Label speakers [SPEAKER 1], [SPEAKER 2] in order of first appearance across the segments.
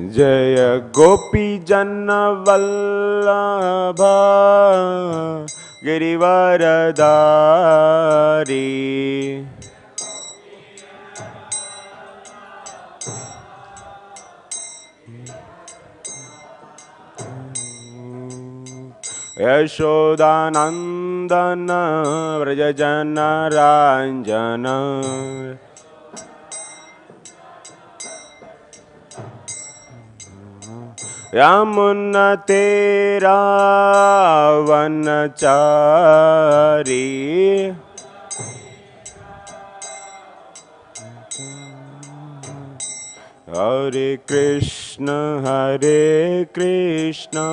[SPEAKER 1] जय गोपी जन वल्लभ गिरिवरधारी यशोदानंदन व्रजजन रंजन यमुना तेरा वनचारी हरे Krishna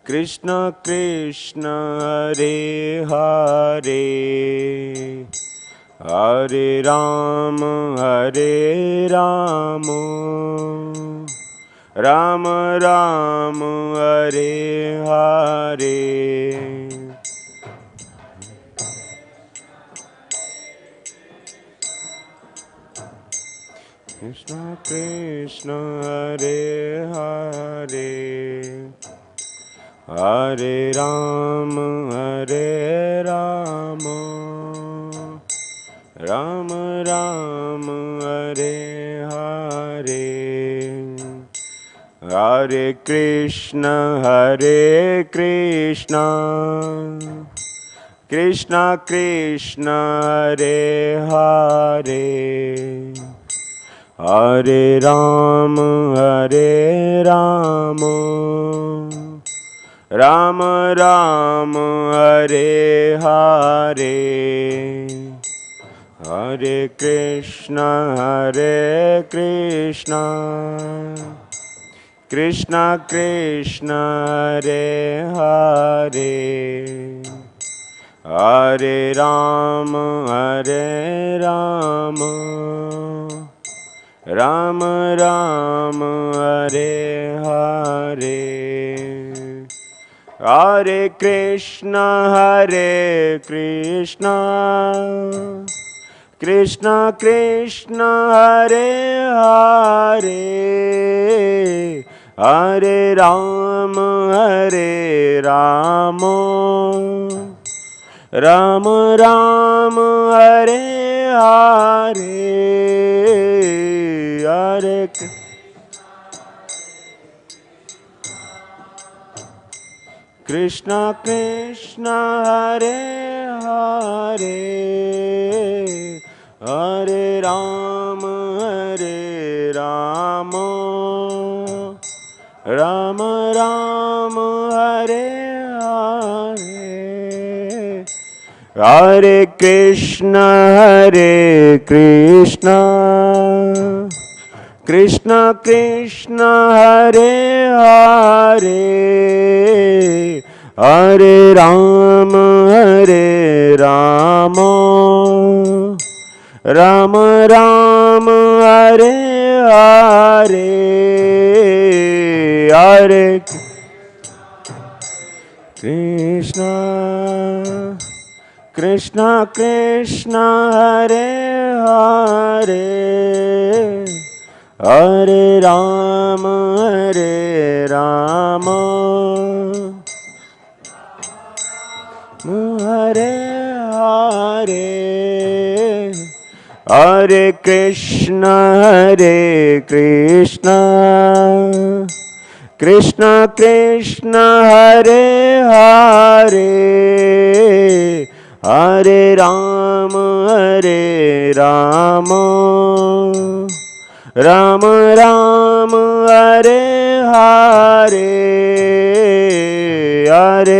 [SPEAKER 1] Krishna Krishna Hare Hare Hare Ram Ram Ram Hare Hare Krishna Krishna Hare Hare Hare Ram Ram Ram Hare Hare Hare Krishna Krishna Krishna Hare Hare Hare Ram Ram Ram Hare Hare Hare Krishna Krishna Krishna Hare Hare Hare Ram Ram Ram Hare Hare Hare Krishna Krishna Krishna Hare Hare Hare Ram Ram Ram Hare Hare Hare Krishna Krishna Hare Hare Hare Ram Ram Ram Hare Hare Hare Krishna Krishna Krishna Hare Hare Hare Ram Ram Ram Hare Hare Hare Krishna Krishna Krishna Hare Hare Hare Ram Hare Hare Hare Krishna Krishna Krishna Hare Hare Hare Ram Ram Ram Hare Hare Hare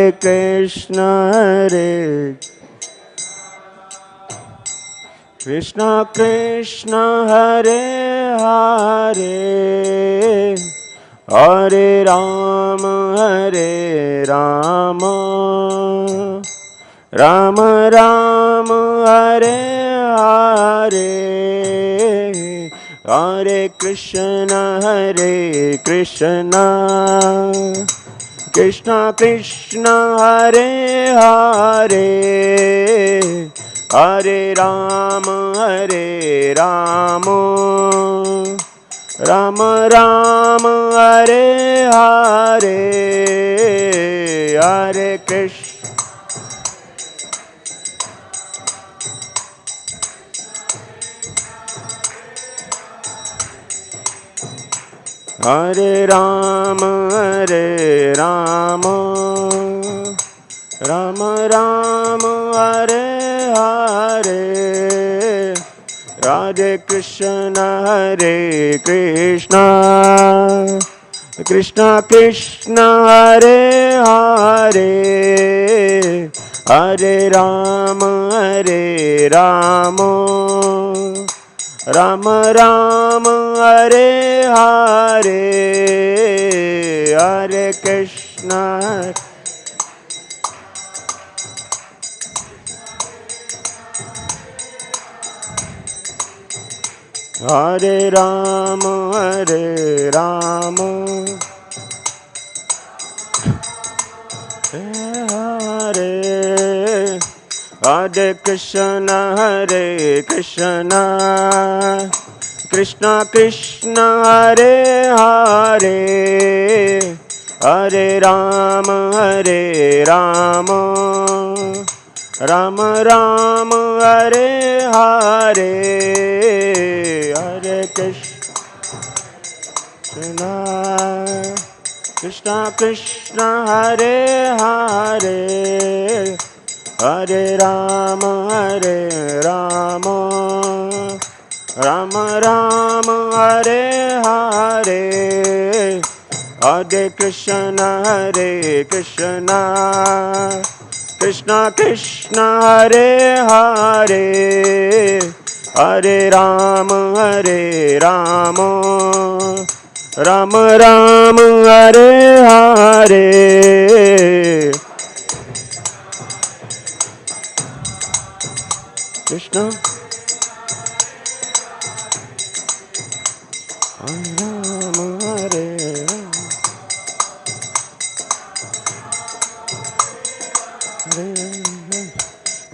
[SPEAKER 1] Krishna Krishna Hare Hare Hare Ram Ram Ram Hare Hare Hare Krishna Krishna Krishna Hare Hare Hare Ram Rama Rama Hare Hare, Hare Krishna, Hare Rama Hare Rama, Rama Rama Hare Hare, Hare Krishna Hare Krishna, Krishna Krishna Hare Hare, Hare Rama Hare Rama, Rama Rama Hare Hare, Hare Krishna, Hare Rama Hare Rama, Hare Hare Krishna Hare Krishna, Krishna Krishna Hare Hare, Hare Rama Hare Rama, Rama Rama Hare Hare, Hare Krishna, Krishna Krishna Hare Hare, Hare Rama Hare Rama, Rama Rama Hare Hare, Hare Krishna Hare Krishna, Krishna Krishna Hare Hare, Hare Rama Hare Rama, Rama Rama Hare Hare, Krishna Rama Hare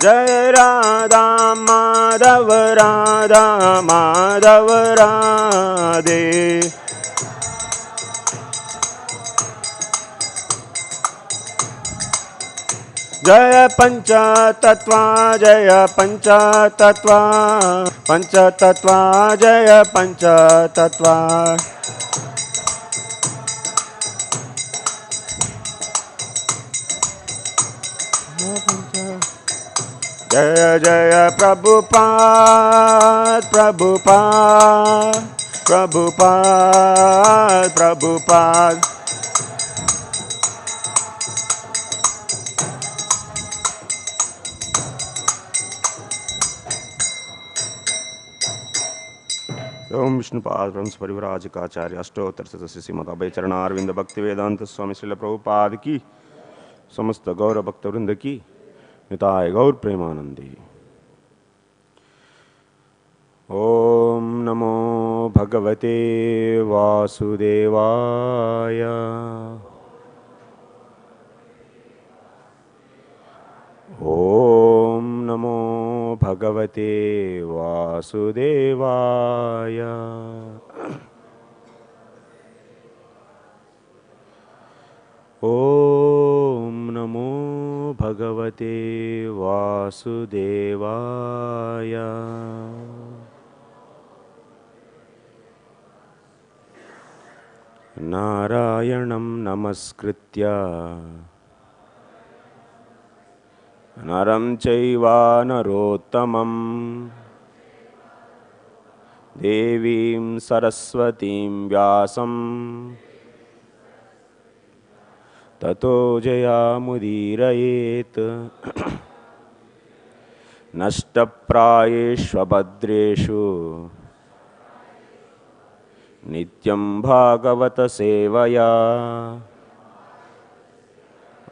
[SPEAKER 1] Jai Radha Madhav Radha Madhav Radhe, Jaya Pancha Tattva Jaya Pancha Tattva, Pancha Tattva Jaya Pancha Tattva, Jaya Jaya Prabhupada Prabhupada Prabhupada Prabhupada, Om Vishnu Padransa Parivrajakaacharya Ashtotar Sasi Srimad Abhay Charana Arvinda Bhakti Vedanta Swami Srila Prabhupada ki, Samasta Gaura Bhakta Vrinda ki, Nitāya Gaur Premanandi. Om Namo Bhagavate Vasudevaya. Om Namo Bhagavate Vasudevaya. Om Namo Bhagavate Vasudevaya. Narayanam Namaskritya Naram Chaiva Narottamam Devim Saraswatim Vyasam Tato Jayamudirayet Nashtaprayeshva Bhadreshu Nityam Bhagavata Sevaya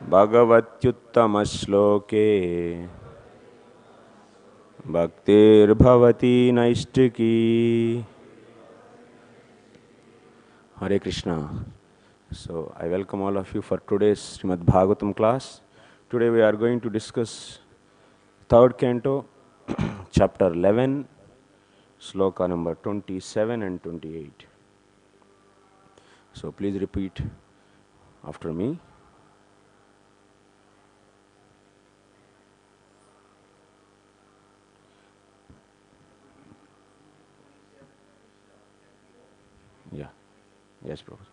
[SPEAKER 1] Bhagavatyuttama Shloke Bhaktir Bhavati Naishtiki. Hare Krishna. So I welcome all of you for today's Srimad Bhagavatam class. Today we are going to discuss third canto, chapter 11, sloka number 27 and 28. So please repeat after me. Yeah. Yes, Professor.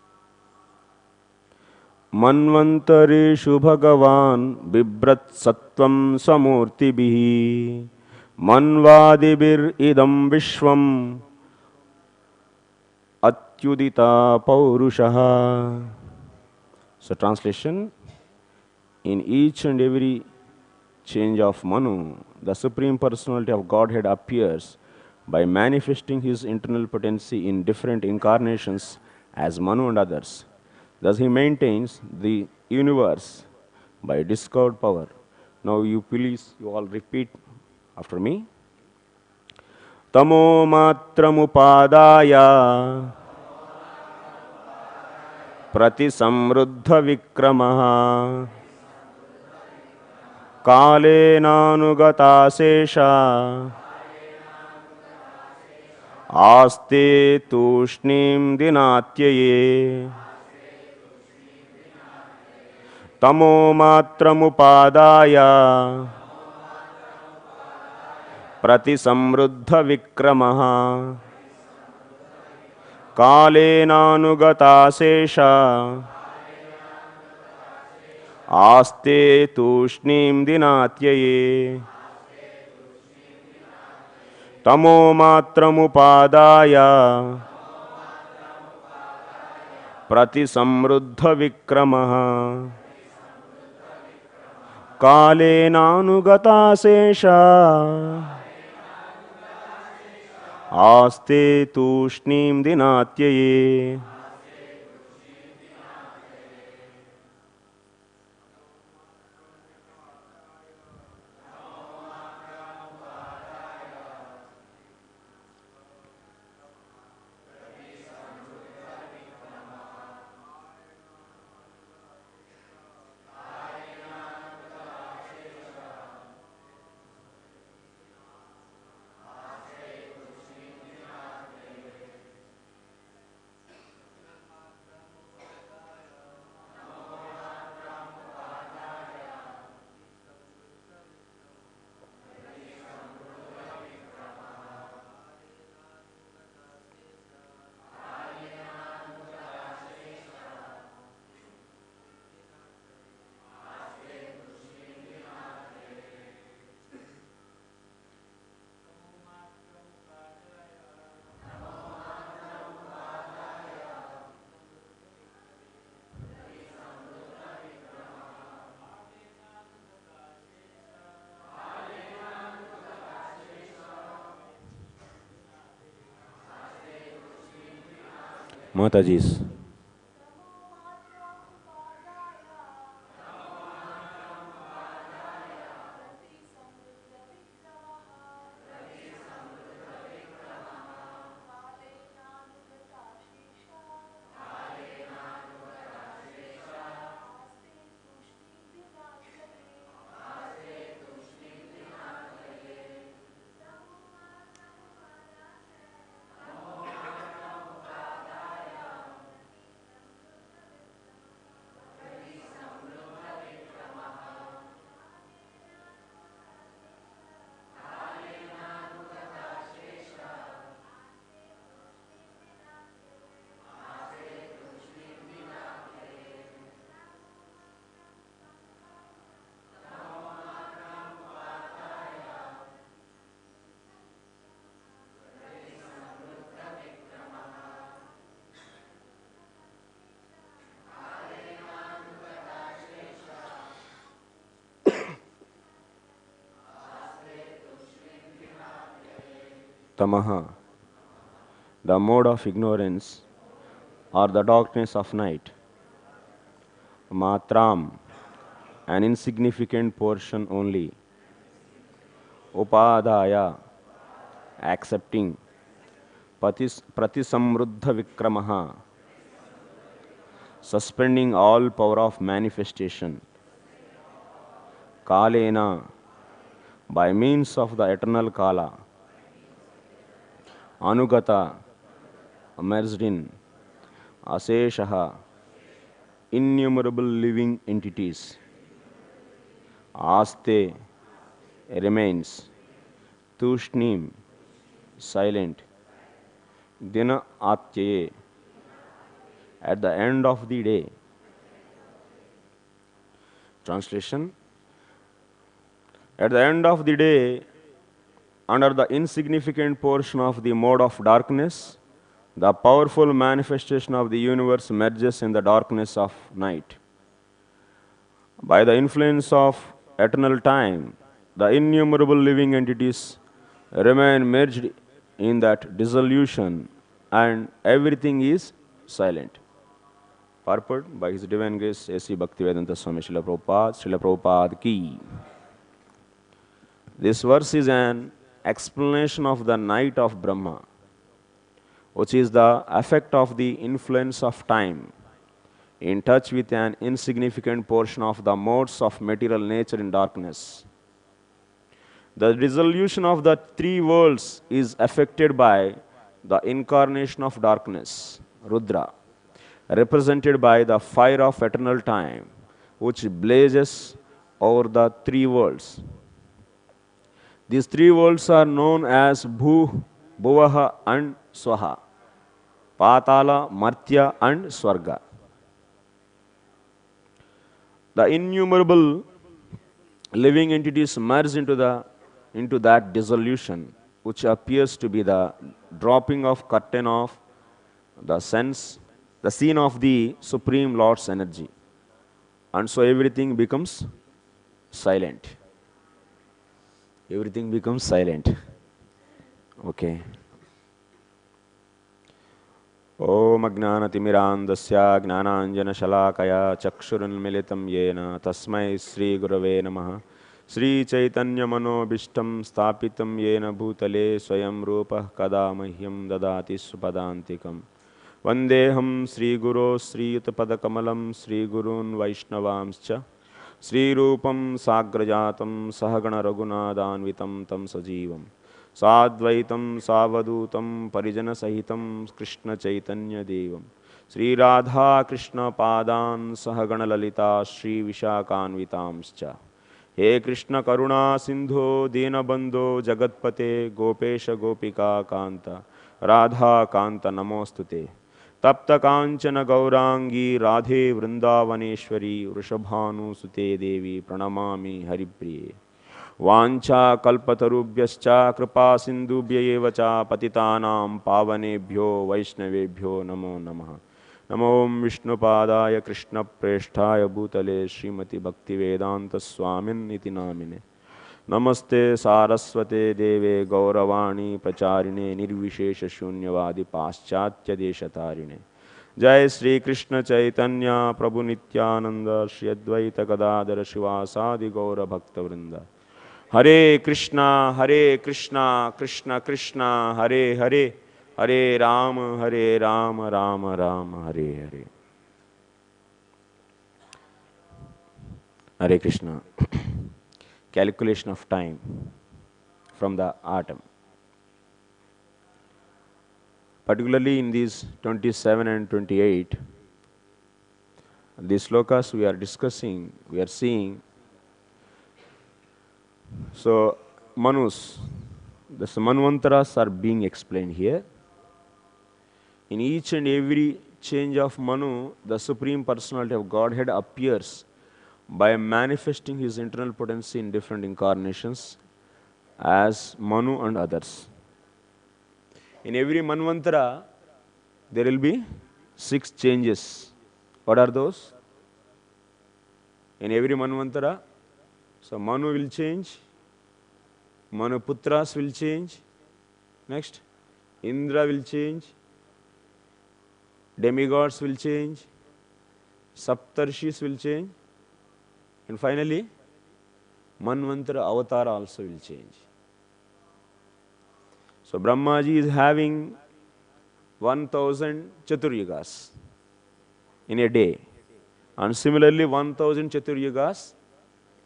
[SPEAKER 1] manvantareṣu bhagavān bibhrat sattvam sva-mūrtibhiḥ manv-ādibhir idam viśvam udita-pauruṣaḥ. So translation: in each and every change of Manu, the Supreme Personality of Godhead appears by manifesting his internal potency in different incarnations as Manu and others. Thus he maintains the universe by discovered power. Now you all repeat after me. Tamo-mātrām upādāya pratisaṁruddha-vikramaḥ kālenānugatāśeṣa āste tūṣṇīṁ dina-atyaye tamo-mātrām upādāya pratisaṁruddha-vikramaḥ kālenānugatāśeṣa āste tūṣṇīṁ dina-atyaye tamo-mātrām upādāya pratisaṁruddha-vikramaḥ kālenānugatāśeṣa āste tūṣṇīṁ dina-atyaye. Matajis. Tamaha, the mode of ignorance or the darkness of night. Mātrām, an insignificant portion only. Upādāya, accepting. Pratisaṁruddha-vikramaḥ, suspending all power of manifestation. Kālenā, by means of the eternal Kala. Anugata, merged in. aseshaha, innumerable living entities, āste, remains, tūṣṇīṁ, silent, dina-atyaye, at the end of the day. Translation: at the end of the day, under the insignificant portion of the mode of darkness, the powerful manifestation of the universe merges in the darkness of night. By the influence of eternal time, the innumerable living entities remain merged in that dissolution, and everything is silent. Purport by His Divine Grace A.C. Bhaktivedanta Swami Srila Prabhupada ki. This verse is an explanation of the night of Brahma, which is the effect of the influence of time, in touch with an insignificant portion of the modes of material nature in darkness. The dissolution of the three worlds is affected by the incarnation of darkness, Rudra, represented by the fire of eternal time, which blazes over the three worlds. These three worlds are known as Bhu, Bhuvaha and Swaha, Patala, Martya and Swarga. The innumerable living entities merge into that dissolution, which appears to be the dropping of curtain of the scene of the Supreme Lord's energy. And so everything becomes silent. Everything becomes silent. Okay. Om Ajnanatimirandasya Gnananjana Shalakaya Chakshurunmilitam Yena Tasmai Sri Gurave Namaha Sri Chaitanya Manobishtam Stapitam Yena Bhutale Swayam Rupa Kada Mahyam Dadati Supadantikam Vandeham Sri Guru Sri Utpadakamalam Sri Gurun Vaishnavamscha Sri Rupam Sagrajatam Sahagana Raghunadanvitam Tam Sajivam Sadvaitam Savadutam Parijana Sahitam Krishna Chaitanya Devam Sri Radha Krishna Padan Sahagana Lalita Sri Vishakhanvitamscha He Krishna Karuna Sindho Dinabandho Jagatpate Gopesha Gopika Kanta Radha Kanta Namostute Tapta Kanchana Gaurangi Radhe Vrindavaneshwari Vrishabhanu Sute Devi Pranamami Haripriye Vancha kalpatarubhyascha kripa sindubhyayevacha patitanam pavanebhyo vaishnavebhyo namo namaha. Namo Vishnupādāya Krishna Presthāya Bhutale Srimati Bhaktivedanta Swamin iti namine. Namaste Saraswate Deve Gauravani Pracharine Nirvishesha Shunyavadi Paschatya Deshatarine. Jai Sri Krishna Chaitanya Prabhu Nityananda Shri Advaita Gadadhara Shivasadi Gaura Bhakta Vrinda. Hare Krishna, Krishna Krishna, Hare Hare, Hare Rama, Rama Rama, Hare Hare. Hare Krishna. Calculation of time from the atom. Particularly in these 27 and 28, these slokas we are discussing, we are seeing. So, Manus, the manvantaras are being explained here. In each and every change of Manu, the Supreme Personality of Godhead appears by manifesting his internal potency in different incarnations as Manu and others. In every manvantara, there will be 6 changes. What are those? In every manvantara, so Manu will change, Manu Putras will change, next Indra will change, demigods will change, Saptarshis will change, and finally Manvantara Avatar also will change. So Brahmaji is having 1000 Chaturyugas in a day, and similarly 1000 Chaturyugas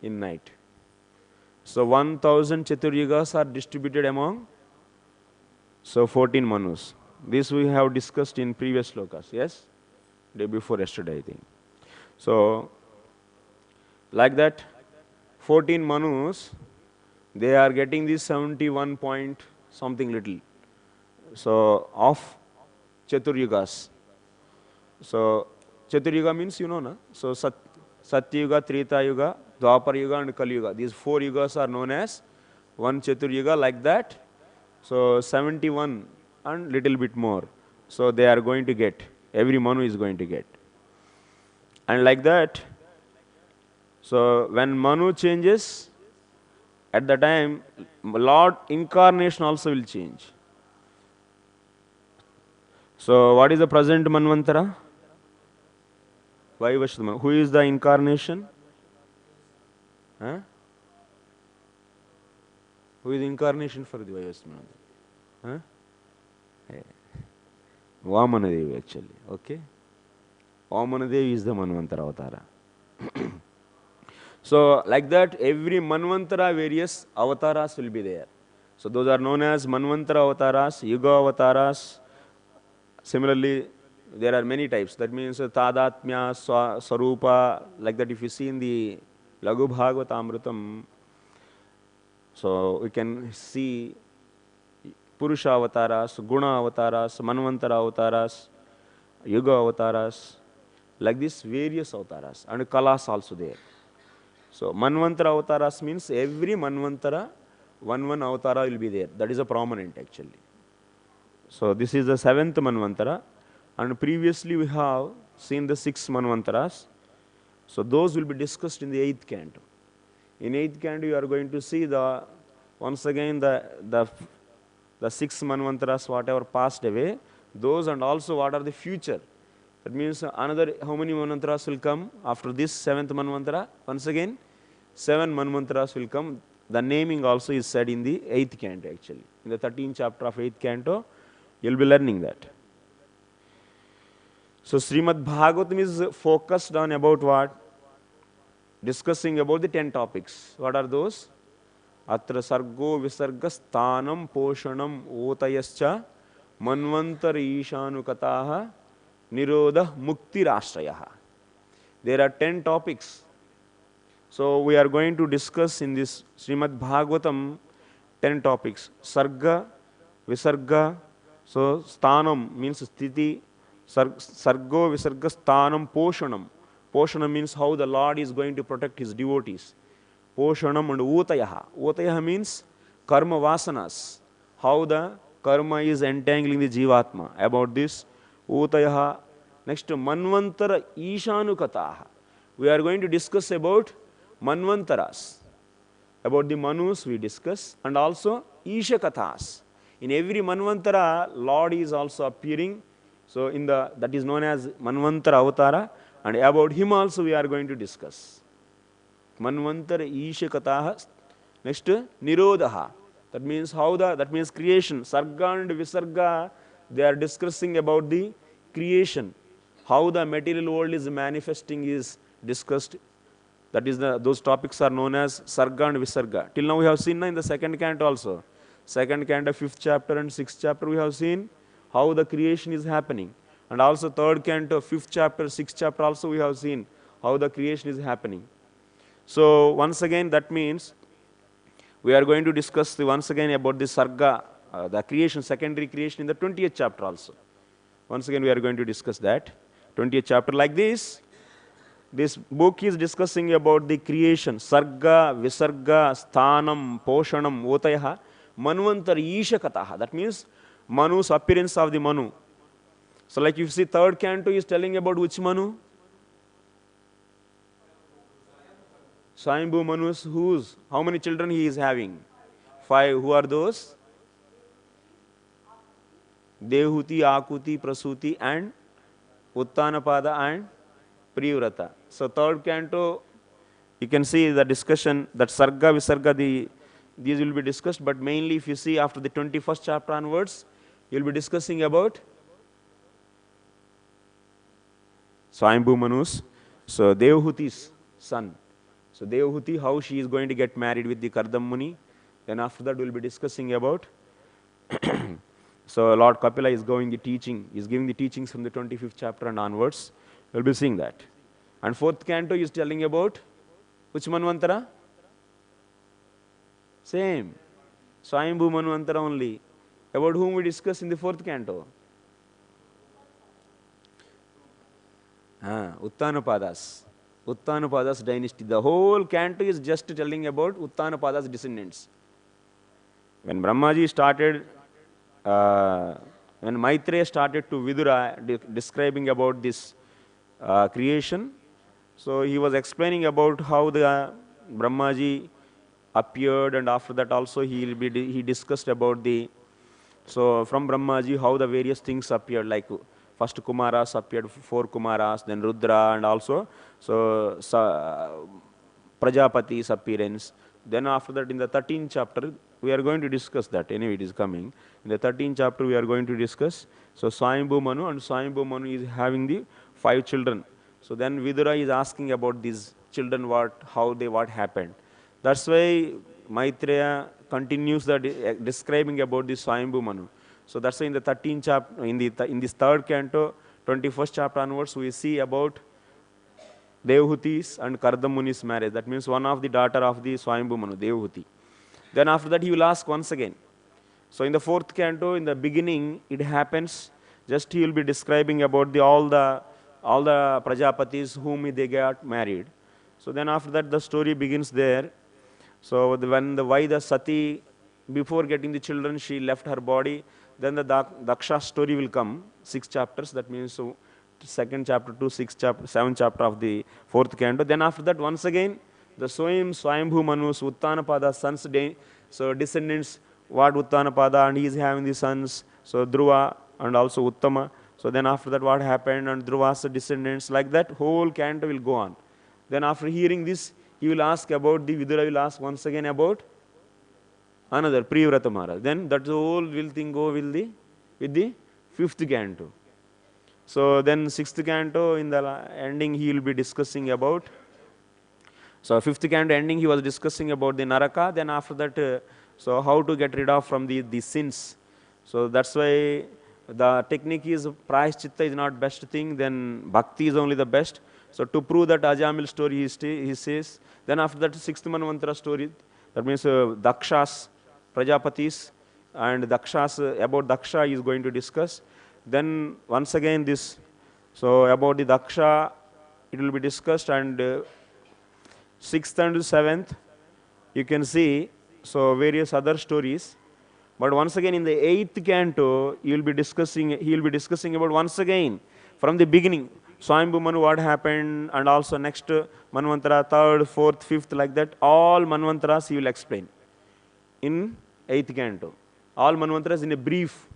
[SPEAKER 1] in night. So 1000 Chaturyugas are distributed among 14 Manus. This we have discussed in previous slokas, yes? Day before yesterday, I think. So, like that, 14 Manus, they are getting this 71 point something little. So, of Chaturyugas. So, Chaturyuga means you know, na? So, Satyuga, Treta Yuga, Dwapar Yuga and Kali Yuga. These 4 yugas are known as one Chaturyuga, like that. So, 71 and little bit more. So, they are going to get, every Manu is going to get. And like that, so when Manu changes, at the time, Lord incarnation also will change. So, what is the present Manvantara? Vaivashtama. Who is the incarnation? Huh? Who is the incarnation for the Vaivashtama? Huh? Vamanadevi actually. Okay? Vamanadevi is the Manvantara Avatara. So, like that, every Manvantara, various avatars will be there. So, those are known as Manvantara avataras, Yuga avataras. Similarly, there are many types. That means Tadatmya, Sarupa, like that if you see in the Lagu Bhagavatam, so we can see Purusha avataras, Guna avataras, Manvantara avataras, Yuga avataras, like this various avataras, and Kalas also there. So, Manvantara avataras means every Manvantara, one avatara will be there. That is a prominent actually. So, this is the 7th Manvantara, and previously we have seen the 6 Manvantaras. So, those will be discussed in the 8th canto. In 8th canto, you are going to see once again the 6 Manvantaras, whatever passed away, those, and also what are the future. That means another, how many Manvantaras will come after this 7th Manvantara? Once again, 7 Manvantaras will come. The naming also is said in the 8th canto actually. In the 13th chapter of 8th canto, you will be learning that. So, Srimad Bhagavatam is focused on about what? Discussing about the 10 topics. What are those? Atra sargo visarga sthanam poshanam otayascha manvantareṣu nirodha muktirāṣrayaha. There are 10 topics. So, we are going to discuss in this Srimad Bhagavatam 10 topics. Sarga, visarga, so sthanam means sthiti, sargo, visarga, sthanam, poshanam. Poshanam means how the Lord is going to protect his devotees. Poshanam and utayaha. Utayaha means karma vasanas. How the karma is entangling the jivatma. About this, utayaha. Next, manvantareṣu. We are going to discuss about manvantaras. About the manus we discuss, and also ishakathas. In every manvantara, Lord is also appearing. So, that is known as manvantara avatara, and about him also we are going to discuss. Manvantareṣu. Next, nirodha. That means that means creation. Sarga and visarga, they are discussing about the creation. How the material world is manifesting is discussed. That is those topics are known as sarga and visarga. Till now we have seen in the 2nd canto also. 2nd canto, 5th chapter and 6th chapter we have seen how the creation is happening. And also 3rd canto, 5th chapter, 6th chapter also we have seen how the creation is happening. So, once again that means we are going to discuss once again about the sarga, the creation, secondary creation in the 20th chapter also. Once again we are going to discuss that. 20th chapter like this. This book is discussing about the creation, sarga, visarga, sthanam, poshanam, otayaha, manvantareṣu. That means Manu's appearance of the Manu. So, like you see, 3rd canto is telling about which Manu? Swayambhu Manus, how many children he is having? 5. Who are those? Dehuti, Akuti, Prasuti, and Uttanapada and Privrata. So, 3rd canto, you can see the discussion that sarga, visarga, these will be discussed, but mainly if you see after the 21st chapter onwards, you will be discussing about Swayambhu Manus. So, Devhuti's son. So, Devhuti, how she is going to get married with the Kardam Muni. Then after that, we will be discussing about So Lord Kapila is giving the teachings from the 25th chapter and onwards. We'll be seeing that. And 4th canto is telling about which manvantara? Same. Swayambhu manvantara only. About whom we discuss in the 4th canto? Uttanapadas dynasty. The whole canto is just telling about Uttanapadas descendants. When Brahmaji started, when Maitreya started to Vidura describing about this creation, so he was explaining about how the Brahmaji appeared, and after that also he discussed about so from Brahmaji how the various things appeared, like first Kumaras appeared, 4 Kumaras, then Rudra, and also Prajapati's appearance. Then after that in the 13th chapter, we are going to discuss that. Anyway, it is coming. In the 13th chapter, we are going to discuss. So Swayambhu Manu, and Swayambhu Manu is having the 5 children. So then Vidura is asking about these children, what happened. That's why Maitreya continues describing about the Swayambhu Manu. So that's why in the 13th chapter, in this 3rd canto, 21st chapter onwards, we see about Devhuti's and Kardamuni's marriage. That means one of the daughter of the Swayambhu Manu, Devhuti. Then after that he will ask once again. So in the 4th canto, in the beginning, it happens, just he will be describing about all the Prajapatis whom they got married. So then after that the story begins there. So why the Sati, before getting the children, she left her body. Then the Daksha story will come, 6 chapters. That means 2nd chapter to 6th chapter, 7th chapter of the 4th canto. Then after that, once again, the Swayambhu Manus, Uttanapada sons, so descendants, what Uttanapada, and he is having the sons, so Dhruva and also Uttama. So then after that, what happened, and Dhruva's descendants, like that, whole canto will go on. Then after hearing this, he will ask about Vidura will ask once again about another Priyavrata Maharaj. Then that whole thing go with the 5th canto. So then 6th canto, in the ending, he will be discussing about. So 5th canto ending, he was discussing about the Naraka. Then after that, so how to get rid of from the sins. So that's why the technique is Prayaschitta is not best thing. Then Bhakti is only the best. So to prove that Ajamil story, he says. Then after that, 6th Manvantara story. That means Daksha's Prajapatis and Daksha's about Daksha is going to discuss. Then once again so about the Daksha, it will be discussed, and 6th and 7th, you can see, so various other stories. But once again in the 8th canto, he will be discussing about once again from the beginning, Swayambhu Manu, what happened, and also next Manvantara, 3rd, 4th, 5th, like that, all Manvantaras he will explain in 8th canto. All Manvantaras in a brief.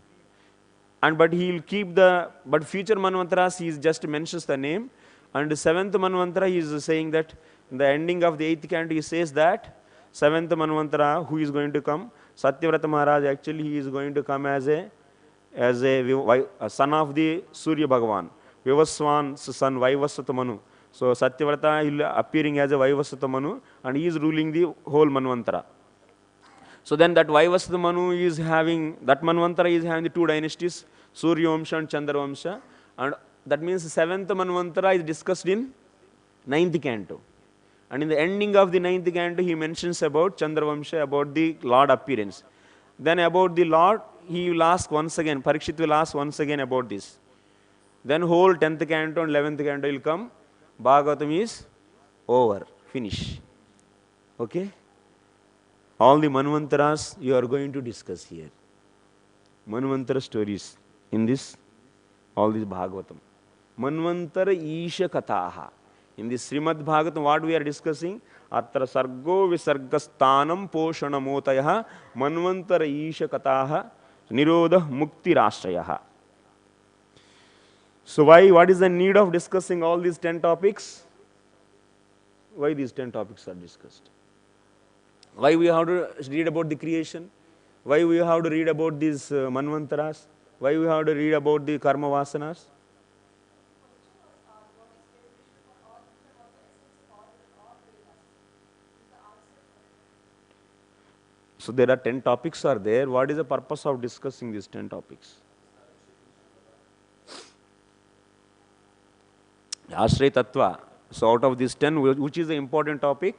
[SPEAKER 1] But he will keep but future Manvantaras, he just mentions the name. And 7th Manvantara, he is saying that in the ending of the 8th canto, he says that 7th Manvantara, who is going to come? Satyavrata Maharaj, actually he is going to come as a son of the Surya Bhagavan. Vivaswan's son, Vaivasvata Manu. So Satyavrata appearing as a Vaivasvata Manu, and he is ruling the whole Manvantara. So then that Vaivasvata Manu is having, that Manvantara is having the 2 dynasties, Surya Vamsha and Chandra Vamsha. And that means 7th Manvantara is discussed in 9th canto. And in the ending of the 9th canto, he mentions about Chandra Vamsha, about the Lord appearance. Then about the Lord, he will ask once again, Parikshit will ask once again about this. Then whole 10th canto and 11th canto will come. Bhagavatam is over, finish. Okay? All the Manvantaras you are going to discuss here. Manvantara stories in all this Bhagavatam. Manvantara Isha Kathaha. In this Srimad Bhagavatam, what we are discussing? Atra sargo visargastanam poshanamotayah manvantara Isha Kathaha nirodha mukti rashtrayaha. So what is the need of discussing all these 10 topics? Why these 10 topics are discussed? Why we have to read about the creation? Why we have to read about these manvantaras? Why we have to read about the karma vasanas? So there are 10 topics are there. What is the purpose of discussing these 10 topics? Ashray Tattva. So out of these 10, which is the important topic?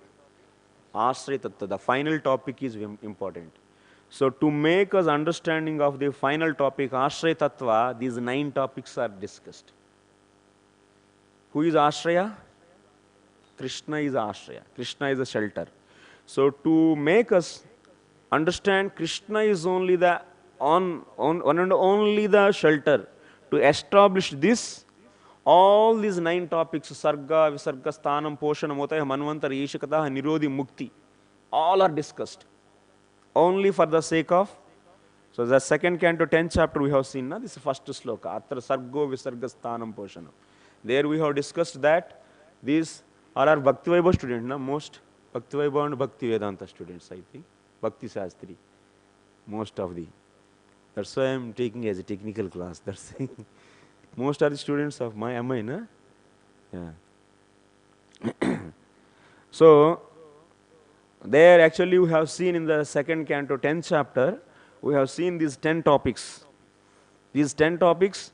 [SPEAKER 1] Ashray Tattva. The final topic is important. So to make us understanding of the final topic, Ashray Tattva, these 9 topics are discussed. Who is Ashraya? Krishna is Ashraya. Krishna is a shelter. So to make us understand Krishna is only the one and only the shelter, to establish this, all these 9 topics, sarga, visarga, sthanam, poshanam, udita-pauruṣaḥ, manvantareṣu, nirodhi, mukti, all are discussed only for the sake of. So the second canto, 10th chapter we have seen, this is first sloka, atra sargo visarga sthanam poshanam. There we have discussed that these are our Bhakti Vaibhav students, most Bhakti Vaibhav and Bhakti Vedanta students, I think. Bhakti Shastri, most of the. That's why I am taking as a technical class. That's most are the students of my MI, na? Yeah. So, there actually we have seen in the second canto, 10th chapter, we have seen these 10 topics. These 10 topics,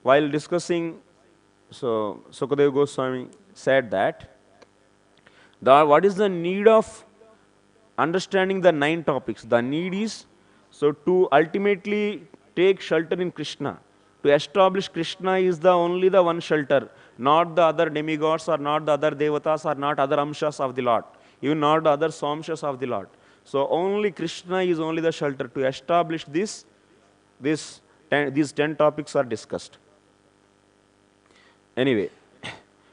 [SPEAKER 1] while discussing, so Sukadeva Goswami said that, what is the need of understanding the 9 topics? The need is, so to ultimately take shelter in Krishna, to establish Krishna is the only the one shelter, not the other demigods or not the other devatas or not other amshas of the Lord, even not the other samshas of the Lord. So only Krishna is only the shelter. To establish this, these 10 topics are discussed. Anyway,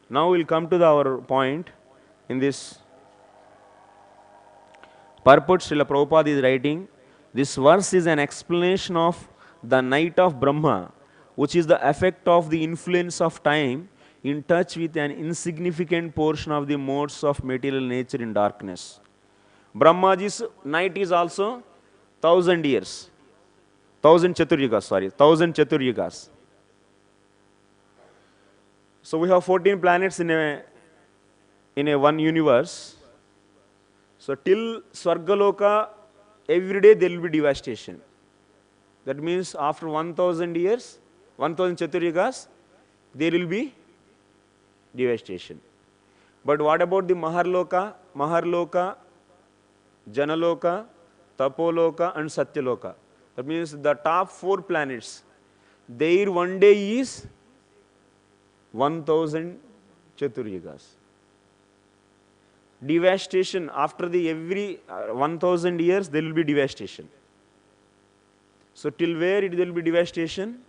[SPEAKER 1] now we'll come to our point in this purport. Srila Prabhupada is writing, this verse is an explanation of the night of Brahma, which is the effect of the influence of time in touch with an insignificant portion of the modes of material nature in darkness. Brahmaji's night is also 1000 years. 1000 Chaturyugas. So we have 14 planets in a one universe. So till Swargaloka, every day there will be devastation. That means after 1000 years, 1000 Chaturyugas, there will be devastation. But what about the Maharloka, Janaloka, Tapoloka and Satyaloka? That means the top 4 planets, their one day is 1000 Chaturyugas. Devastation, after the every 1000 years there will be devastation. So till where it will be devastation?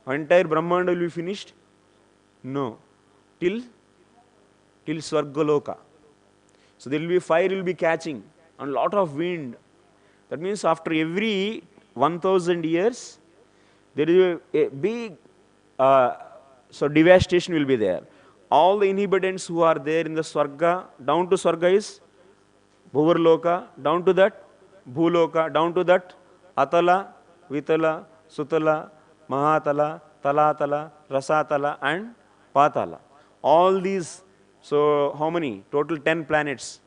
[SPEAKER 1] Entire Brahmanda will be finished? No. Till Swargaloka. So there will be fire will be catching and lot of wind. That means after every 1000 years there is a big so devastation will be there. All the inhabitants who are there in the Swarga, down to Swarga is Bhuvarloka, down to that Bhuloka, down to that Atala, Vitala, Sutala, Mahatala, Talatala, Rasatala and Patala. All these, so how many? Total 10 planets.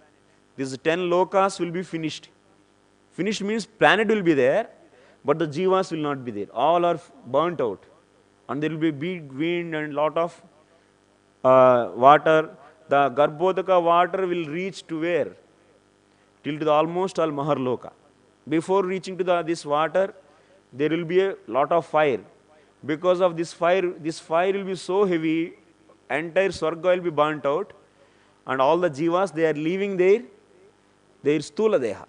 [SPEAKER 1] These 10 lokas will be finished. Finished means planet will be there, but the jivas will not be there. All are burnt out. And there will be big wind and lot of water. The Garbhodaka water will reach to where? Till to the almost all Maharloka. Before reaching to this water, there will be a lot of fire. Because of this fire will be so heavy, entire Swarga will be burnt out, and all the jivas, they are leaving their stula deha.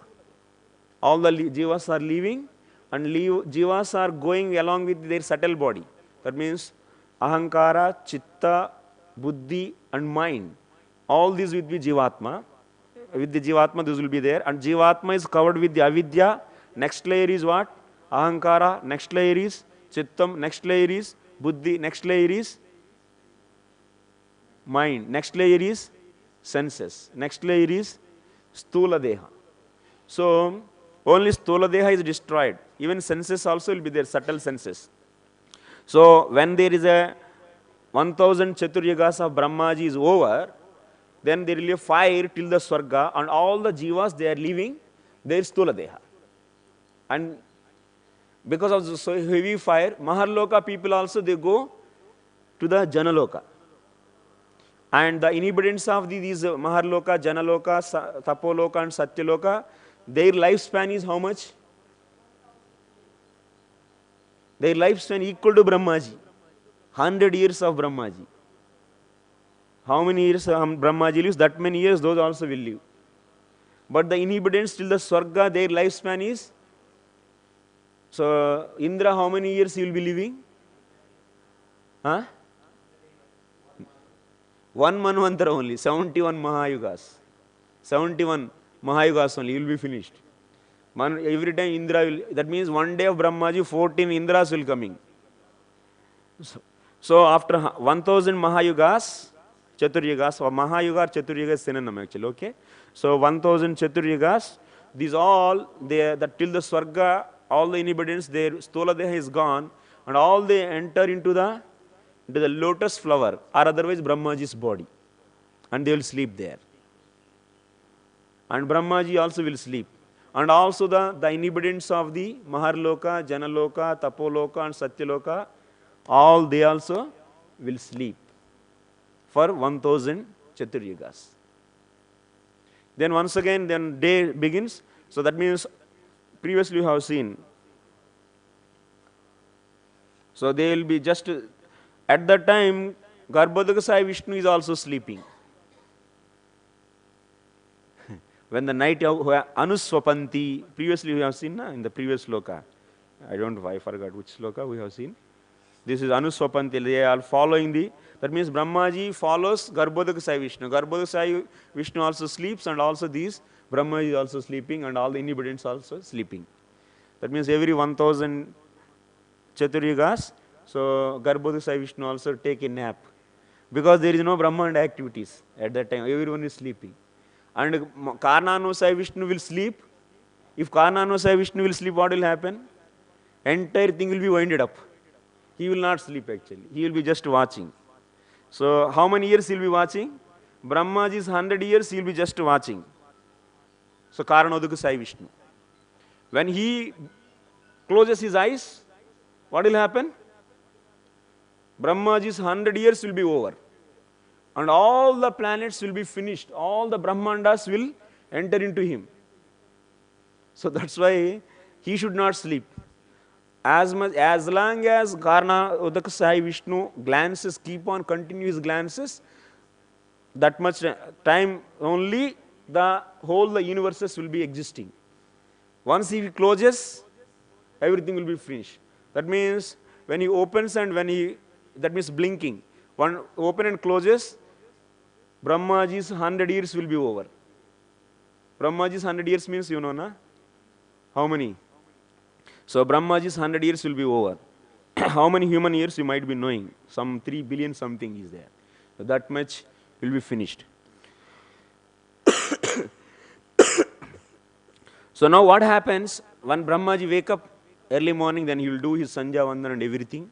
[SPEAKER 1] All the jivas are leaving, and jivas are going along with their subtle body. That means ahankara, chitta, buddhi and mind. All these will be jivatma. With the jivatma, this will be there. And jivatma is covered with the avidya. Next layer is what? Ahankara. Next layer is chittam. Next layer is buddhi. Next layer is mind. Next layer is senses. Next layer is stula deha. So only stula deha is destroyed. Even senses also will be there, subtle senses. So when there is a 1000 Chaturyugas of Brahmaji is over, then there will be a fire till the Swarga, and all the jivas they are leaving
[SPEAKER 2] their sthula deha. And because of the so heavy fire, Maharloka people also, they go to the Janaloka. And the inhabitants of these Maharloka, Janaloka, Tapoloka and Satyaloka, their lifespan is how much? Their lifespan equal to Brahmaji. 100 years of Brahmaji. How many years Brahmaji lives? That many years those also will live. But the inhabitants till the Swarga, their lifespan is, so Indra, how many years he will be living? Huh? One manvantara only, 71 Mahayugas. 71 Mahayugas only, he will be finished. Every time Indra will, that means one day of Brahmaji, 14 Indras will coming. So after 1000 Mahayugas, Chaturyugas, or Mahayuga or Chaturyuga is synonym actually, okay? So 1000 Chaturyugas, these all, that till the Swarga, all the inhabitants, their Sthola Deha is gone, and all they enter into the lotus flower, or otherwise Brahmaji's body, and they will sleep there. And Brahmaji also will sleep. And also the inhabitants of the Maharloka, Janaloka, Tapoloka and Satyaloka, all they also will sleep for 1000 Chaturyugas. Then once again, then day begins. So that means previously you have seen. So they will be just, at that time, Garbhodakasaya Vishnu is also sleeping. When the night of Anuswapanti, previously we have seen in the previous sloka. I forgot which sloka we have seen. This is Anuswapanti, they are following that means Brahmaji follows Garbhodakasaya Vishnu. Garbhodakasaya Vishnu also sleeps, and also these Brahmaji is also sleeping, and all the inhabitants also sleeping. That means every 1000 Chaturyugas, so Garbhodakasaya Vishnu also take a nap. Because there is no Brahmanda activities at that time, everyone is sleeping. And kālenānugatāśeṣa Vishnu will sleep. If kālenānugatāśeṣa Vishnu will sleep, what will happen? Entire thing will be winded up. He will not sleep actually. He will be just watching. So how many years he will be watching? Brahmaji's 100 years he will be just watching. So kālenānugatāśeṣa Vishnu. When he closes his eyes, what will happen? Brahmaji's 100 years will be over. And all the planets will be finished. All the Brahmandas will enter into him. So that's why he should not sleep. As long as kālenānugatāśeṣa Vishnu glances, keep on continuous glances, that much time only the universes will be existing. Once he closes, everything will be finished. That means when he opens and that means blinking. One open and closes, Brahmaji's 100 years will be over. Brahmaji's 100 years means, you know, na? How many? So Brahmaji's 100 years will be over. How many human years you might be knowing? Some 3 billion something is there. So that much will be finished. So now what happens when Brahmaji wake up early morning, then he will do his Sandhya Vandana and everything.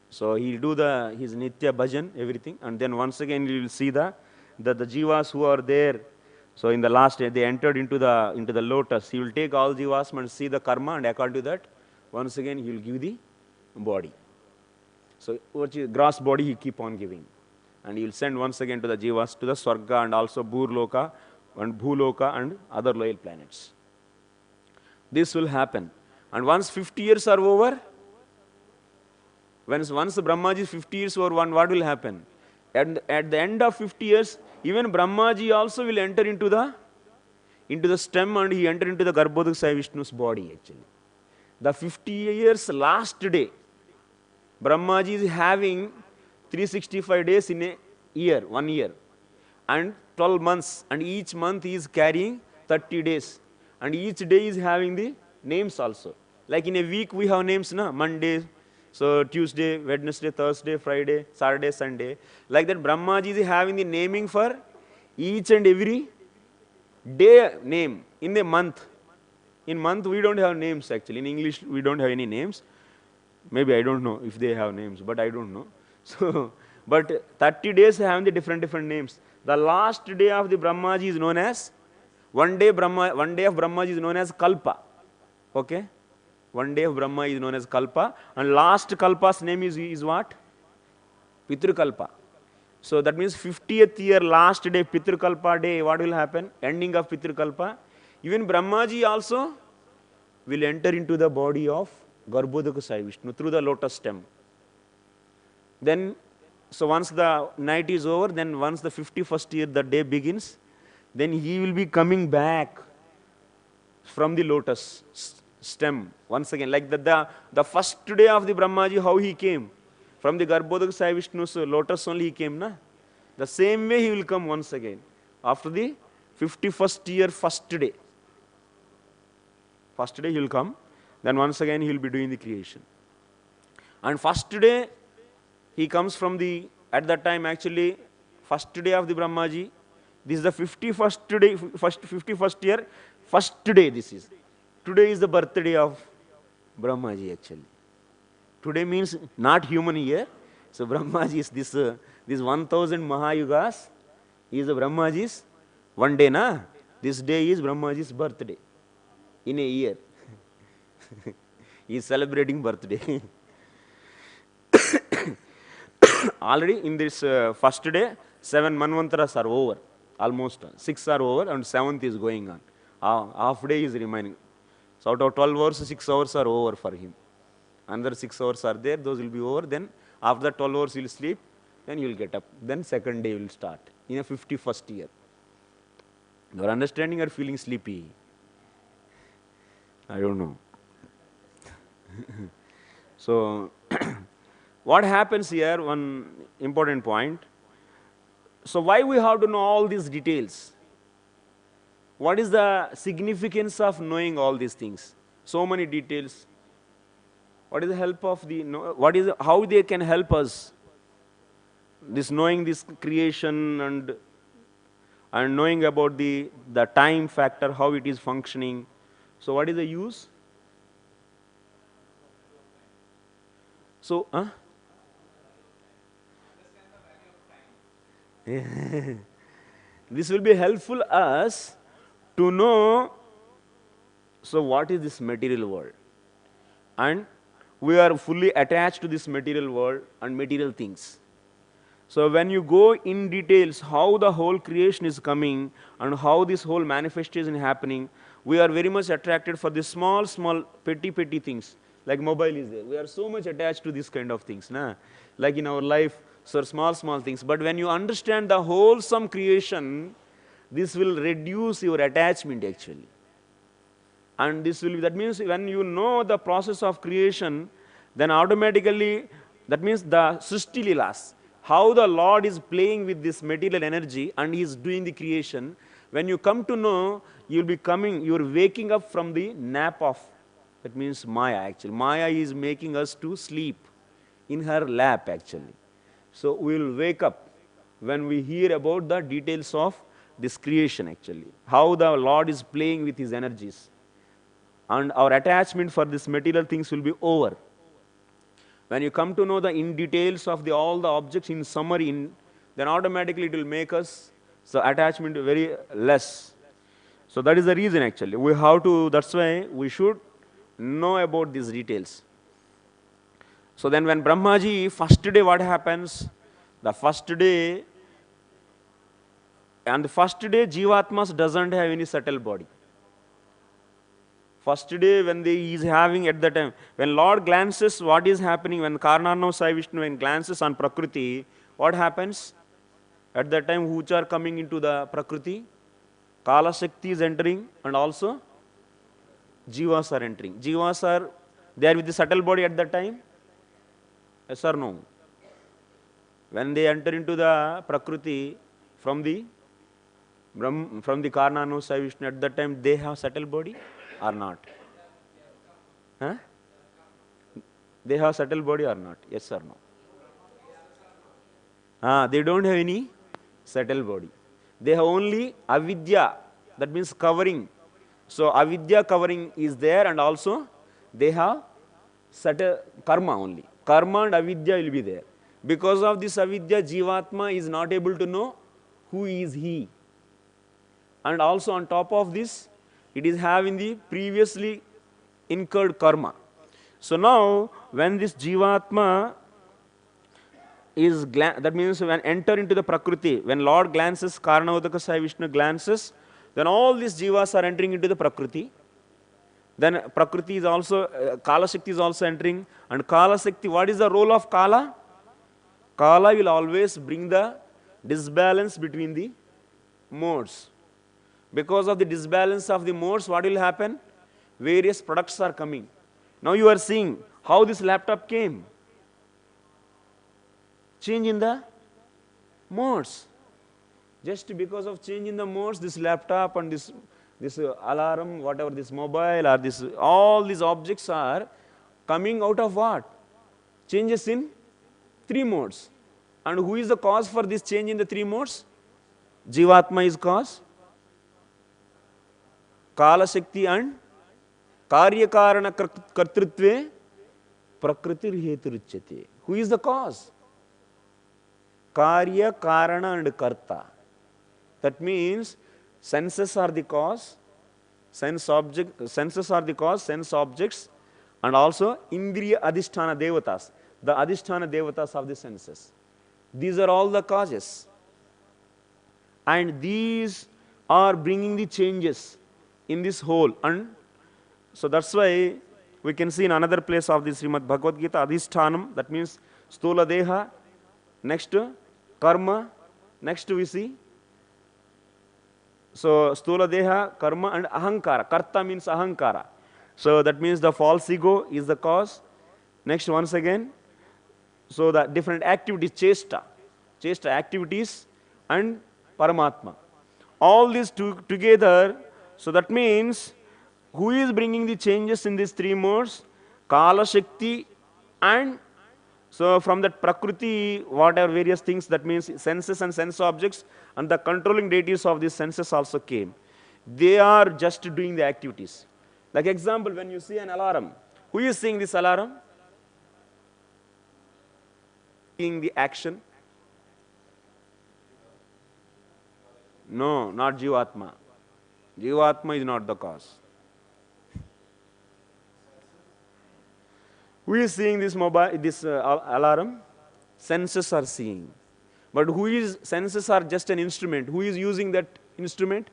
[SPEAKER 2] So he will do his Nitya Bhajan, everything, and then once again you will see the jivas who are there. So in the last day they entered into the lotus. He will take all jivas and see the karma, and according to that, once again he will give the body. So gross body he keep on giving, and he will send once again to the jivas to the Swarga and also Bhurloka and Bhuloka and other loyal planets. This will happen, and once 50 years are over, once Brahmaji's 50 years over, what will happen? At the end of 50 years, even Brahmaji also will enter into the stem, and he enter into the Garbhodakasaya Vishnu's body actually. The 50 years last day, Brahmaji is having 365 days in a year, 1 year, and 12 months, and each month he is carrying 30 days, and each day is having the names also. Like in a week we have names, na? Monday, so Tuesday, Wednesday, Thursday, Friday, Saturday, Sunday. Like that, Brahmaji is having the naming for each and every day name in a month. In month we don't have names actually. In English we don't have any names. Maybe I don't know if they have names, but I don't know. So, but 30 days have the different names. The last day of the Brahmaji is known as One day of Brahmaji is known as Kalpa. Okay? One day of Brahma is known as Kalpa, and last Kalpa's name is what? Pitrukalpa. So that means 50th year, last day, Pitrukalpa day, what will happen? Ending of Pitrukalpa. Even Brahmaji also will enter into the body of Garbhodaka Vishnu through the lotus stem. Then, so once the night is over, then once the 51st year, the day begins, then he will be coming back from the lotus stem once again. Like the first day of the Brahmaji, how he came? From the Garbhodaka Vishnu's lotus only he came, na? The same way he will come once again. After the 51st year, first day. First day he will come. Then once again he will be doing the creation. And first day, he comes from the, at that time actually, first day of the Brahmaji. This is the 51st day, 51st year, first day this is. Today is the birthday of Brahmaji actually. Today means not human year. So Brahmaji is this 1000 Mahayugas is the Brahmaji's one day, na? This day is Brahmaji's birthday in a year. He is celebrating birthday. Already in this first day, 7 manvantaras are over. Almost 6 are over and 7th is going on. Half day is remaining. So out of 12 hours, 6 hours are over for him. Another 6 hours are there, those will be over. Then after the 12 hours he will sleep, then he will get up. Then second day will start in a 51st year. You are understanding or feeling sleepy? I don't know. So what happens here, one important point. So why we have to know all these details? What is the significance of knowing all these things? So many details. What is the help of how they can help us? This knowing this creation and knowing about the time factor, how it is functioning. So what is the use? So, this will be helpful us to know, so what is this material world? And we are fully attached to this material world and material things. So when you go in details how the whole creation is coming and how this whole manifestation is happening, we are very much attracted for the small, petty things. Like mobile is there. We are so much attached to this kind of things. Na? Like in our life, so small things. But when you understand the wholesome creation, this will reduce your attachment actually. And this will, that means when you know the process of creation, then automatically, that means the Srishti Lilas, how the Lord is playing with this material energy and He is doing the creation. When you come to know, you are waking up from the nap of, that means Maya actually. Maya is making us to sleep in her lap actually. So we will wake up when we hear about the details of this creation actually. How the Lord is playing with His energies. And our attachment for this material things will be over. When you come to know the in details of all the objects in summary, then automatically it will make us so attachment very less. So that is the reason actually. We have to, that's why we should know about these details. So then when Brahmaji, first day what happens? The first day, and the first day Jivatmas doesn't have any subtle body. First day when he is having at the time, when Lord glances what is happening, when kālenānugatāśeṣa Vishnu when glances on Prakriti, what happens? At that time which are coming into the Prakriti? Kala Shakti is entering and also Jivas are entering. Jivas are there with the subtle body at that time? Yes or no? When they enter into the Prakriti from the kālenānugatāśeṣa Vishnu, at that time they have subtle body or not? Huh? They have subtle body or not? Yes or no? They don't have any subtle body. They have only avidya, that means covering. So avidya covering is there and also they have subtle karma only. Karma and avidya will be there. Because of this avidya, Jivatma is not able to know who is he. and also on top of this, it is having the previously incurred karma. So now, when this Jivatma is, that means when enter into the Prakriti, when Lord glances, Karanaudakas Sai Vishnu glances, then all these Jivas are entering into the Prakriti. Then Prakriti is also, Kala Shakti is also entering. And Kala Shakti, what is the role of Kala? Kala will always bring the disbalance between the modes. Because of the disbalance of the modes, what will happen? Various products are coming. Now you are seeing how this laptop came. Change in the modes. Just because of change in the modes, this laptop and this alarm, whatever, this mobile or this, all these objects are coming out of what? Changes in 3 modes. And who is the cause for this change in the 3 modes? Jivatma is cause. Kala Shakti and Karya Karana Kartrutve Prakritir Heturuchyate. Who is the cause? Karya, Karana and Karta. That means senses are the cause, senses are the cause, sense objects, and also Indriya Adhisthana Devatas, the Adhisthana Devatas of the senses. These are all the causes. And these are bringing the changes in this whole. And so that's why we can see in another place of the Srimad Bhagavad Gita, Adhishthanam, that means Stula Deha, next Karma, next we see. So Stula Deha, Karma and Ahankara. Karta means Ahankara. So that means the false ego is the cause. Next once again, so the different activities, Chesta activities and Paramatma. All these together, so that means who is bringing the changes in these 3 modes? Kala Shakti, and so from that Prakriti, whatever various things, that means senses and sense objects, and the controlling deities of these senses also came. They are just doing the activities. Like example, when you see an alarm, who is seeing this alarm? Seeing the action? No, not Jivatma. Jivatma is not the cause. Who is seeing this alarm? Senses are seeing. But senses are just an instrument. Who is using that instrument?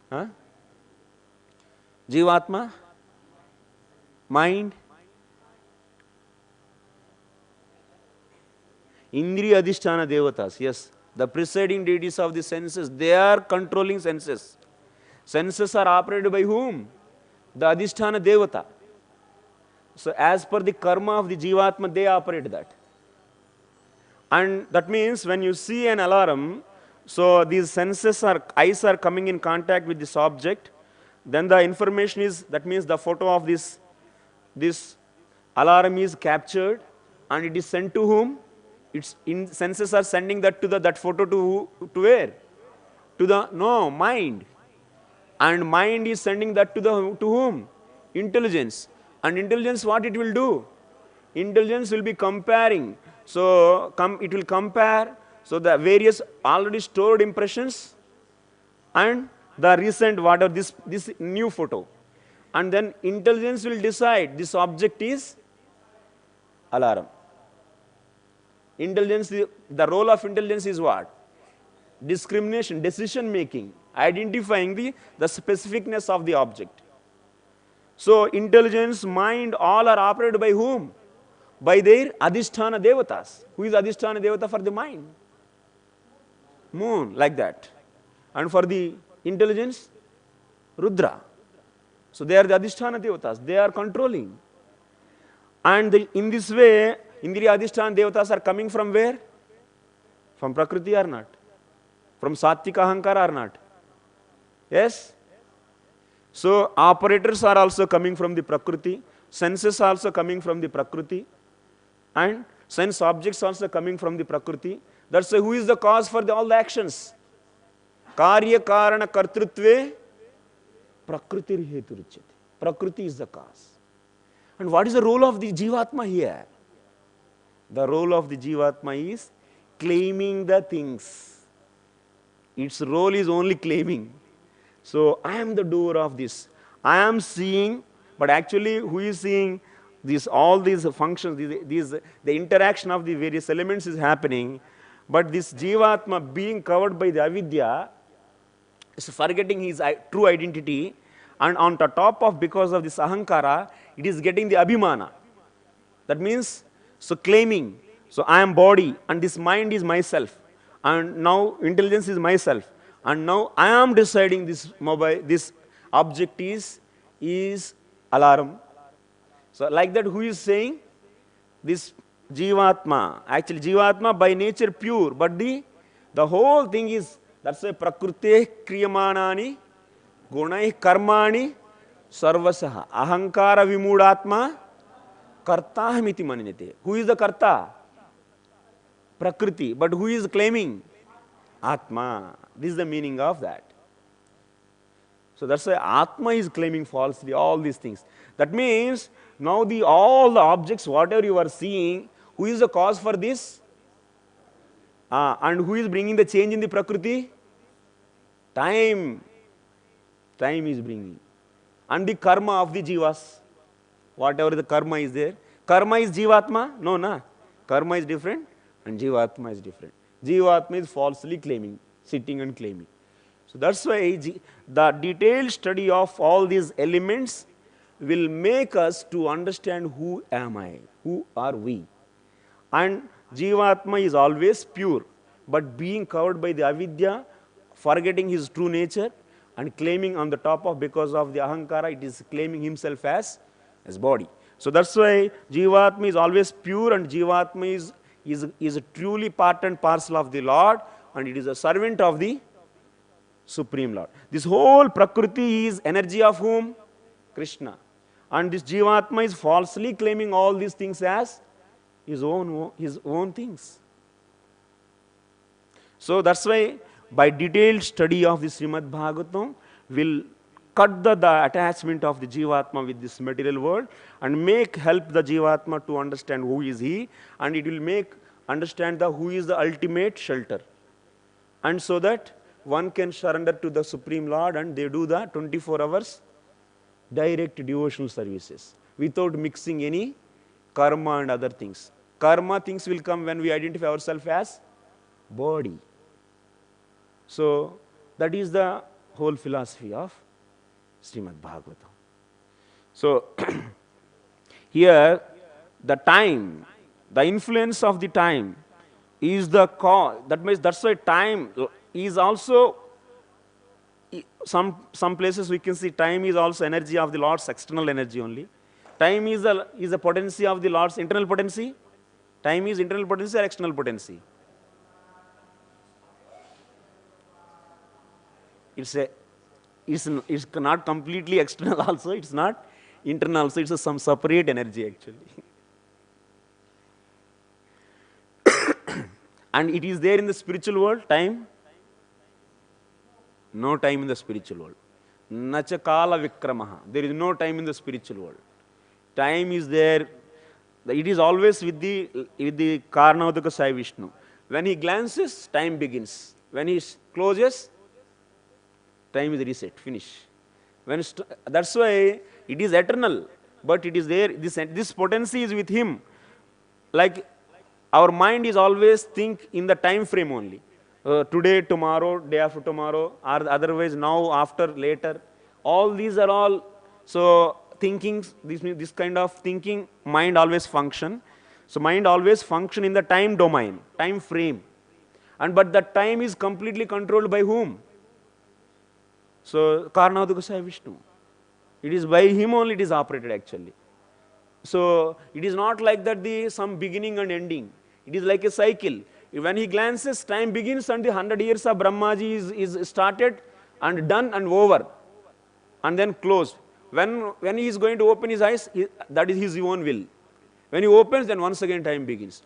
[SPEAKER 2] Huh? Jivatma? Mind? Indriya Adhisthana Devatas, yes. The presiding deities of the senses, they are controlling senses. Senses are operated by whom? The Adhisthana Devata. So as per the karma of the Jivatma, they operate that. And that means when you see an alarm, so these eyes are coming in contact with this object, then the information is, that means the photo of this alarm is captured and it is sent to whom? Senses are sending that photo to where? To the mind. And mind is sending that to whom? Intelligence. And intelligence, what it will do? Intelligence will be comparing. So it will compare the various already stored impressions and the recent this new photo. And then intelligence will decide this object is alarm. Intelligence, the role of intelligence is what? Discrimination, decision making, identifying the specificness of the object. So intelligence, mind, all are operated by whom? By their Adhisthana Devatas. Who is Adhisthana Devata for the mind? Moon, like that. And for the intelligence, Rudra. So they are the Adhisthana Devatas. They are controlling. And in this way, Indriya Adhisthana Devatas are coming from where? From Prakriti or not? From Sattvika Ahankara or not? Yes? So operators are also coming from the Prakriti. Senses are also coming from the Prakriti. And sense objects also coming from the Prakriti. That's why who is the cause for all the actions? Karya Karana Kartrutve Prakritir Heturuchyate. Prakriti is the cause. And what is the role of the Jivatma here? The role of the Jivatma is claiming the things. Its role is only claiming. So I am the doer of this. I am seeing, but actually who is seeing? All these functions, the interaction of the various elements is happening, but this Jivatma being covered by the avidya is forgetting his true identity, and on the top of, because of this ahankara, it is getting the abhimana. That means, so claiming, so I am body, and this mind is myself, and now intelligence is myself, and now I am deciding this mobile, this object is alarm. So like that, who is saying? This Jivatma. Actually, Jivatma by nature pure, but the whole thing is, that's why prakrute kriyamanani gunai karmani sarvasaha ahankara vimudatma kartahamiti maniyate. Who is the karta? Prakriti. But who is claiming? Atma. This is the meaning of that. So that's why Atma is claiming falsely all these things. That means, now all the objects, whatever you are seeing, who is the cause for this? And who is bringing the change in the Prakriti? Time. Time is bringing. And the karma of the jivas. Whatever the karma is there. Karma is Jivatma? No, na. Karma is different and Jivatma is different. Jivatma is falsely claiming, sitting and claiming. So that's why the detailed study of all these elements will make us to understand who am I, who are we. And Jivatma is always pure, but being covered by the avidya, forgetting his true nature and claiming on the top of, because of the ahankara, it is claiming himself as body. So that's why Jivatma is always pure, and Jivatma is truly part and parcel of the Lord, and it is a servant of the Supreme Lord. This whole Prakriti is energy of whom? Krishna. And this Jivatma is falsely claiming all these things as his own things. So that's why by detailed study of the Srimad Bhagavatam will cut the attachment of the Jivatma with this material world and help the Jivatma to understand who is he, and it will understand who is the ultimate shelter. And so that one can surrender to the Supreme Lord, and they do the 24 hours direct devotional services without mixing any karma and other things. Karma things will come when we identify ourselves as body. So that is the whole philosophy of Srimad Bhagavatam. So here the time, the influence of the time is the cause. That means that's why time is also, some places we can see time is also energy of the Lord's external energy only. Time is a potency of the Lord's internal potency. Time is internal potency or external potency? It's not completely external also, it's not internal also, it's some separate energy actually. And it is there in the spiritual world, time? No time in the spiritual world. Nacha kāla-vikramaḥ. There is no time in the spiritual world. Time is there. It is always with the kālenānugatāśeṣa Vishnu. When he glances, time begins. When he closes, time is reset, finish. That's why it is eternal, but it is there. This potency is with him. Like our mind is always think in the time frame only. Today, tomorrow, day after tomorrow, or otherwise now, after, later. All these are all, so thinking, this kind of thinking, mind always function. So mind always function in the time domain, time frame. But that time is completely controlled by whom? So kālenānugatāśeṣa Vishnu. It is by him only it is operated actually. So it is not like that some beginning and ending. It is like a cycle. When he glances, time begins and the 100 years of Brahmaji is started and done and over and then closed. When he is going to open his eyes, that is his own will. When he opens, then once again time begins.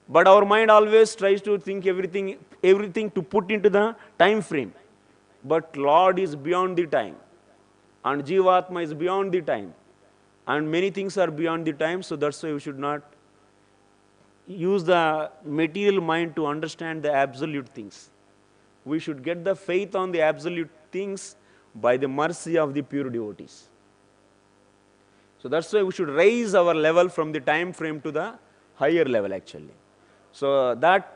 [SPEAKER 2] But our mind always tries to think everything to put into the time frame. But Lord is beyond the time. And Jivatma is beyond the time. And many things are beyond the time, so that's why we should not use the material mind to understand the absolute things. we should get the faith on the absolute things by the mercy of the pure devotees. So that's why we should raise our level from the time frame to the higher level actually. So that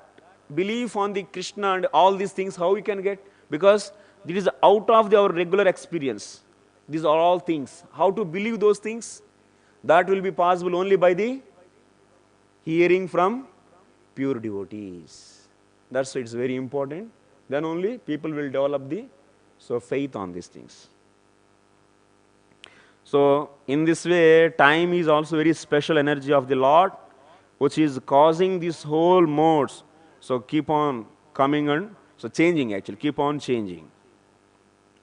[SPEAKER 2] belief on the Krishna and all these things, how we can get? Because it is out of our regular experience. These are all things. How to believe those things? That will be possible only by the hearing from pure devotees. That's why it's very important. Then only people will develop the faith on these things. So in this way, time is also very special energy of the Lord, which is causing these whole modes. So keep on coming and changing actually, keep on changing.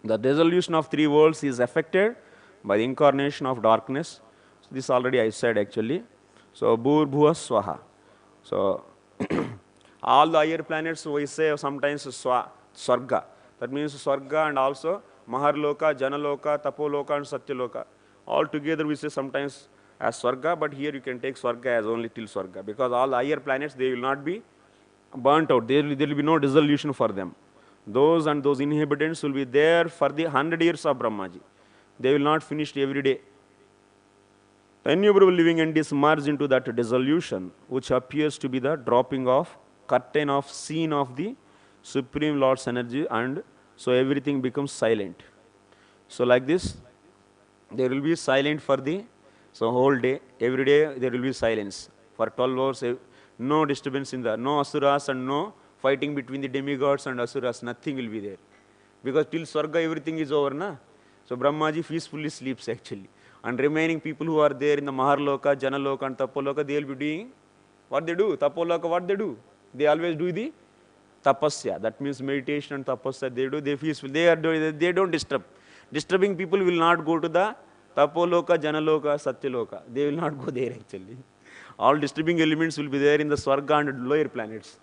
[SPEAKER 2] The dissolution of three worlds is affected by the incarnation of darkness. So this already I said actually. So bhur-bhuva swaha. So all the higher planets we say sometimes swarga. That means swarga and also maharloka, janaloka, tapoloka and satyaloka. All together we say sometimes as swarga, but here you can take swarga as only till swarga, because all the higher planets, they will not be burnt out. There will be no dissolution for them. Those inhabitants will be there for the 100 years of Brahmaji. They will not finish every day. The innumerable living entities merge into that dissolution, which appears to be the dropping of curtain of scene of the Supreme Lord's energy, and so everything becomes silent. So like this, there will be silent for the whole day. Every day there will be silence. For 12 hours, no disturbance in the, no asuras and no fighting between the demigods and asuras, nothing will be there. Because till Swarga everything is over, na? So Brahmaji peacefully sleeps actually. And remaining people who are there in the Maharloka, Janaloka and Tapoloka, they will be doing what they do. Tapoloka, what they do? They always do the tapasya. That means meditation and tapasya they do. They peaceful. They don't disturb. Disturbing people will not go to the Tapoloka, Janaloka, Satyaloka. They will not go there actually. All disturbing elements will be there in the Swarga and lower planets.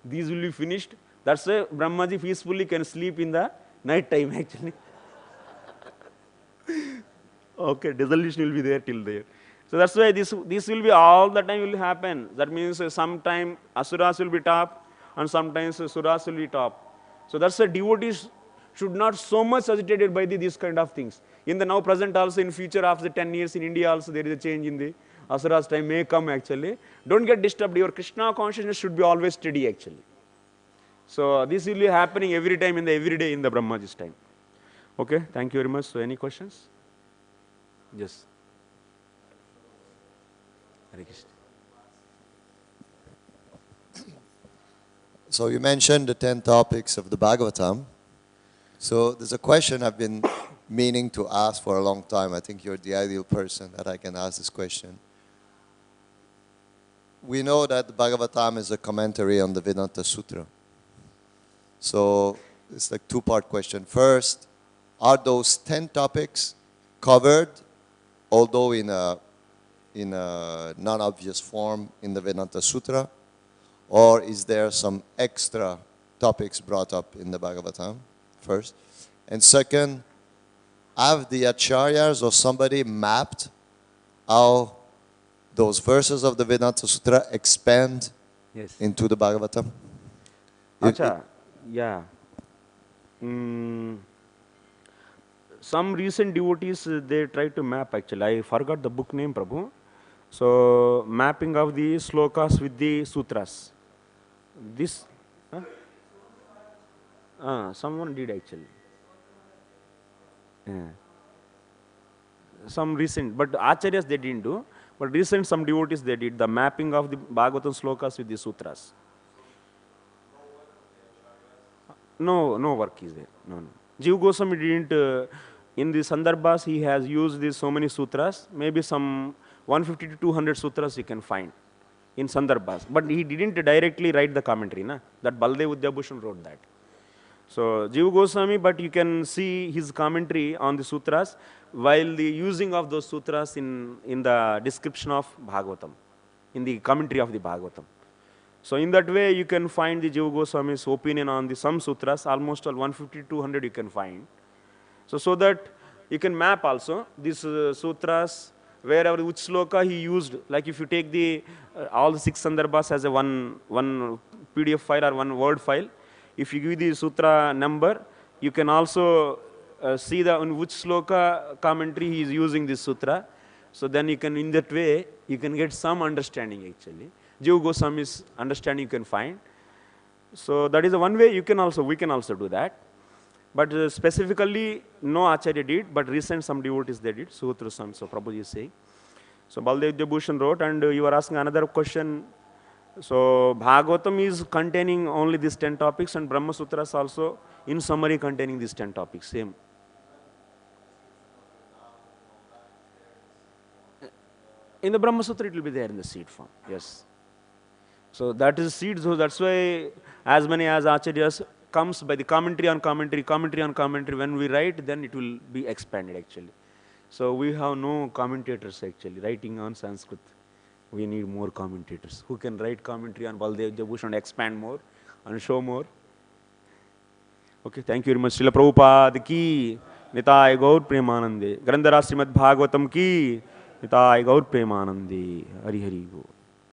[SPEAKER 2] These will be finished. That's why Brahmaji peacefully can sleep in the night time actually. Okay, dissolution will be there till there. So that's why this will be all the time will happen. That means sometime asuras will be top and sometimes suras will be top. So that's why devotees should not so much agitated by these kind of things. In the now present also, in future after 10 years in India also there is a change in the asuras time may come actually. Don't get disturbed. Your Krishna consciousness should be always steady actually. So this will be happening every time in the every day in the Brahmaji's time. Okay, thank you very much. So any questions? Yes. Hare Krishna.
[SPEAKER 3] So you mentioned the 10 topics of the Bhagavatam. So there's a question I've been meaning to ask for a long time. I think you're the ideal person that I can ask this question. We know that the Bhagavatam is a commentary on the Vedanta Sutra. So it's like two-part question. First, are those 10 topics covered, although in a non-obvious form in the Vedanta Sutra, or is there some extra topics brought up in the Bhagavatam? First. And second, have the acharyas or somebody mapped how those verses of the Vedanta Sutra expand into the Bhagavatam?
[SPEAKER 2] Acha, yeah. Some recent devotees, they try to map actually. I forgot the book name, Prabhu. So, mapping of the slokas with the sutras. This, someone did actually. Yeah. Some recent, but acharyas they didn't do. But recent some devotees they did the mapping of the Bhagavatam slokas with the sutras. No work is there. No. Jiva Goswami didn't. In the Sandarbhas, he has used these so many sutras. Maybe some 150 to 200 sutras you can find in Sandarbhas. But he didn't directly write the commentary. Na? That Baldev Vidyabhushan wrote that. So Jiva Goswami, but you can see his commentary on the sutras while the using of those sutras in the description of Bhagavatam, in the commentary of the Bhagavatam. So in that way, you can find the Jiva Goswami's opinion on the some sutras, almost all 150 to 200 you can find. So that you can map also these sutras, wherever which sloka he used. Like if you take the all the 6 sandarbhas as a one PDF file or one word file, if you give the sutra number, you can also see on which sloka commentary he is using this sutra. So then you can, in that way, you can get some understanding actually. Jiva Goswami's understanding you can find. So that is the one way we can also do that. But specifically, no Acharya did, but recent some devotees they did, Sutra Sam, so Prabhuji is saying. So Baldev Bhushan wrote, and you are asking another question. So Bhagavatam is containing only these 10 topics, and Brahma Sutras also in summary containing these 10 topics, same. In the Brahma Sutra it will be there in the seed form, yes. So that is seed, so that's why as many as Acharyas comes by the commentary on commentary, when we write, then it will be expanded actually. So we have no commentators actually writing on Sanskrit. We need more commentators who can write commentary on Baldev Bhushan and expand more and show more. Okay, thank you very much. Srila Prabhupada ki, Nitai Gaur Premanande. Grandhara Srimad Bhagavatam ki, Nitai Gaur Premanande. Hari Hari Gaur.